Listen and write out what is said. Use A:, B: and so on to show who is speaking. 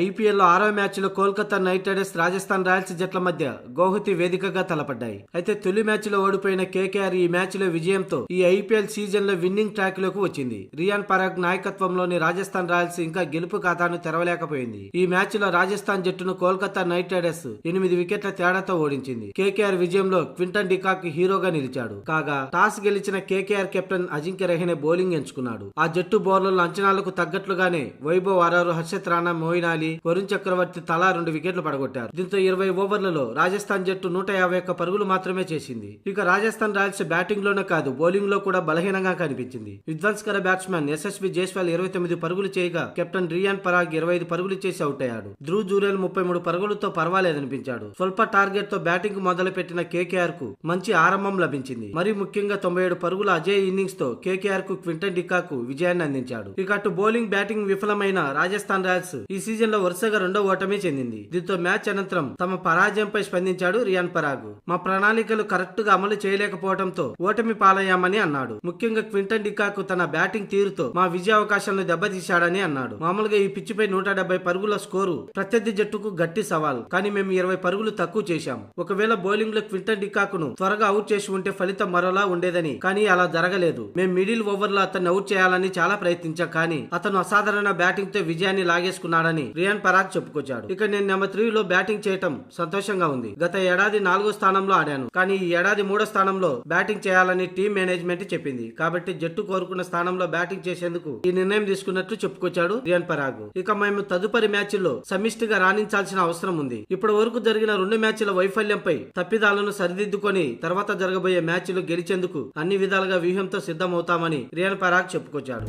A: IPL లో 6వ match లో Kolkata night riders Rajasthan Royals జట్ల మధ్య గౌహతి వేదికగా తలపడ్డాయి. అయితే తొలి మ్యాచ్ లో ఓడిపోయిన కేకేఆర్ ఈ మ్యాచ్ లో విజయంతో ఈ ఐపీఎల్ సీజన్ లో విన్నింగ్ ట్రాక్ లోకి వచ్చింది. రియాన్ పరాగ్ నాయకత్వంలోని రాజస్థాన్ రాయల్స్ ఇంకా గెలుపు ఖాతాను తెరవలేకపోయింది. ఈ మ్యాచ్ లో రాజస్థాన్ జట్టును కోల్కతా నైట్ రైడర్స్ 8 వికెట్ల తేడాతో ఓడించింది. కేకేఆర్ విజయంలో క్వింటన్ డికాక్ హీరోగా నిలిచాడు. కాగా టాస్ గెలిచిన KKR captain Ajinkya Rahane bowling ఎంచుకున్నాడు. ఆ జట్టు బౌలర్ల అంచనాలకు తగ్గట్లుగానే వైభవ్ ఆరారు, హర్షత్ రాణా, మోయిన్ అలీ, వరుణ్ చక్రవర్తి తలా 2 వికెట్లు పడగొట్టారు. దీంతో 20 ఓవర్లలో రాజస్థాన్ జట్టు 151 పరుగులు మాత్రమే చేసింది. ఇక రాజస్థాన్ రాయల్స్ బ్యాటింగ్ లోనే కాదు బౌలింగ్ లో కూడా బలహీనంగా కనిపించింది. విధ్వంసకర బ్యాట్స్మన్ యశస్వి జైస్వాల్ 29 పరుగులు చేయగా కెప్టెన్ రియాన్ పరాగ్ 25 పరుగులు చేసి అవుట్ అయ్యాడు. ధ్రువ్ జురేల్ 33 పరుగులతో పర్వాలేదనిపించాడు. స్వల్ప టార్గెట్ తో బ్యాటింగ్ మొదలు పెట్టిన కేకేఆర్ కు మంచి ఆరంభం లభించింది. మరి ముఖ్యంగా 97 పరుగుల అజయ్ ఇన్నింగ్స్ తో కేకేఆర్ కు క్వింటన్ డికాక్ విజయాన్ని అందించాడు. ఇక అటు బౌలింగ్ బ్యాటింగ్ విఫలమైన రాజస్థాన్ రాయల్స్ ఈ సీజన్ లో వరుసగా 2వ ఓటమి చెందింది. దీంతో మ్యాచ్ అనంతరం తమ పరాజయంపై స్పందించాడు రియాన్ పరాగ్. మా ప్రణాళికలు కరెక్ట్ గా అమలు చేయలేకపోవడంతో ఓటమి పాలయ్యామని అన్నాడు. ముఖ్యంగా క్వింటన్ డికాక్ తన బ్యాటింగ్ తీరుతో మా విజయ అవకాశాలను దెబ్బతీశాడని అన్నాడు. మామూలుగా ఈ పిచ్చిపై 170 పరుగుల స్కోరు ప్రత్యర్థి జట్టుకు గట్టి సవాల్. కానీ మేము 20 పరుగులు తక్కువ చేశాం. ఒకవేళ బౌలింగ్ లో క్వింటన్ డికాక్ ను త్వరగా అవుట్ చేసి ఉంటే ఫలితం మరోలా ఉండేదని, కానీ అలా జరగలేదు. మేము మిడిల్ ఓవర్ లో అతన్ని అవుట్ చేయాలని చాలా ప్రయత్నించాం, కానీ అతను అసాధారణ బ్యాటింగ్ తో విజయాన్ని లాగేసుకున్నాడని రియాన్ పరాగ్ చెప్పుకొచ్చాడు. ఇక నేను నెంబర్ 3 లో బ్యాటింగ్ చేయటం సంతోషంగా ఉంది. గత ఏడాది 4వ స్థానంలో ఆడాను, కానీ ఈ ఏడాది 3వ స్థానంలో బ్యాటింగ్ చేయాలని టీమ్ మేనేజ్మెంట్ చెప్పింది. కాబట్టి జట్టు కోరుకున్న స్థానంలో బ్యాటింగ్ చేసేందుకు ఈ నిర్ణయం తీసుకున్నట్లు చెప్పుకొచ్చాడు రియాన్ పరాగ్. ఇక మేము తదుపరి మ్యాచ్ల్లో సమిష్టిగా రాణించాల్సిన అవసరం ఉంది. ఇప్పటి వరకు జరిగిన 2 మ్యాచ్ల వైఫల్యంపై తప్పిదాలను సరిదిద్దుకొని తర్వాత జరగబోయే మ్యాచ్లు గెలిచేందుకు అన్ని విధాలుగా వ్యూహంతో సిద్ధమవుతామని రియాన్ పరాగ్ చెప్పుకొచ్చాడు.